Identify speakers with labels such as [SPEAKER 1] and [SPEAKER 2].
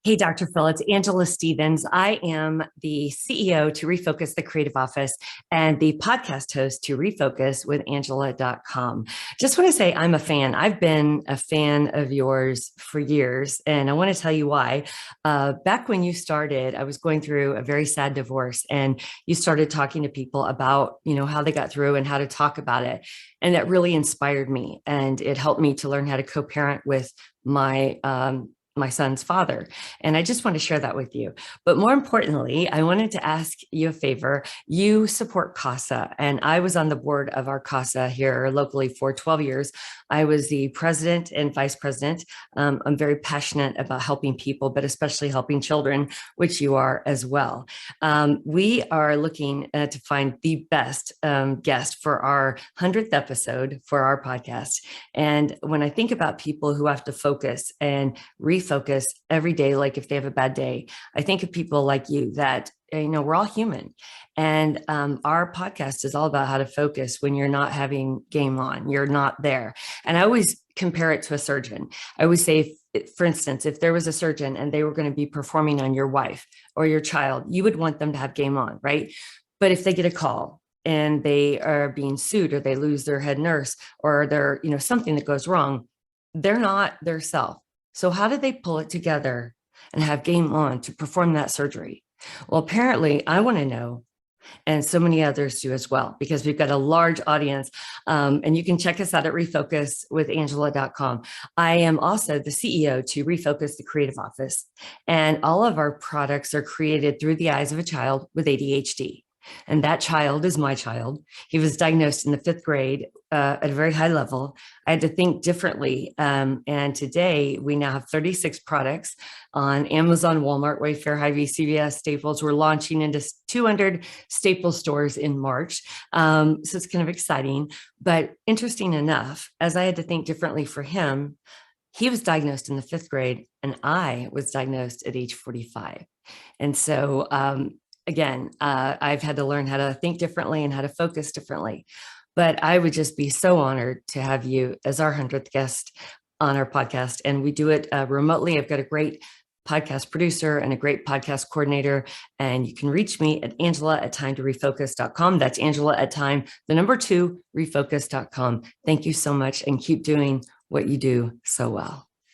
[SPEAKER 1] Hey, Dr. Phil, it's Angela Stevens. I am the CEO to Refocus the Creative Office and the podcast host to Refocus with Angela.com. Just want to say I'm a fan. I've been a fan of yours for years, and I want to tell you why. Back when you started, I was going through a very sad divorce, and you started talking to people about, how they got through and how to talk about it. And that really inspired me, and it helped me to learn how to co-parent with my son's father. And I just want to share that with you. But more importantly, I wanted to ask you a favor. You support CASA, and I was on the board of our CASA here locally for 12 years. I was the president and vice president. I'm very passionate about helping people, but especially helping children, which you are as well. We are looking to find the best guest for our 100th episode for our podcast. And when I think about people who have to focus and refocus every day, like if they have a bad day, I think of people like you that, we're all human. And our podcast is all about how to focus when you're not having game on, you're not there. And I always compare it to a surgeon. I always say, for instance, if there was a surgeon and they were going to be performing on your wife or your child, you would want them to have game on, right? But if they get a call and they are being sued or they lose their head nurse or they're, something that goes wrong, they're not their self. So how do they pull it together and have game on to perform that surgery? Well, apparently I want to know, and so many others do as well, because we've got a large audience. And you can check us out at refocuswithangela.com. I am also the CEO to Refocus the Creative Office, and all of our products are created through the eyes of a child with ADHD. And that child is my child. He was diagnosed in the 5th grade at a very high level. I had to think differently. And today we now have 36 products on Amazon, Walmart, Wayfair, Hy-Vee, CVS, Staples. We're launching into 200 Staples stores in March. So it's kind of exciting. But interesting enough, as I had to think differently for him, he was diagnosed in the 5th grade and I was diagnosed at age 45. And so, again, I've had to learn how to think differently and how to focus differently. But I would just be so honored to have you as our 100th guest on our podcast. And we do it remotely. I've got a great podcast producer and a great podcast coordinator. And you can reach me at Angela@timetorefocus.com. That's Angela at time, the number 2, refocus.com. Thank you so much and keep doing what you do so well.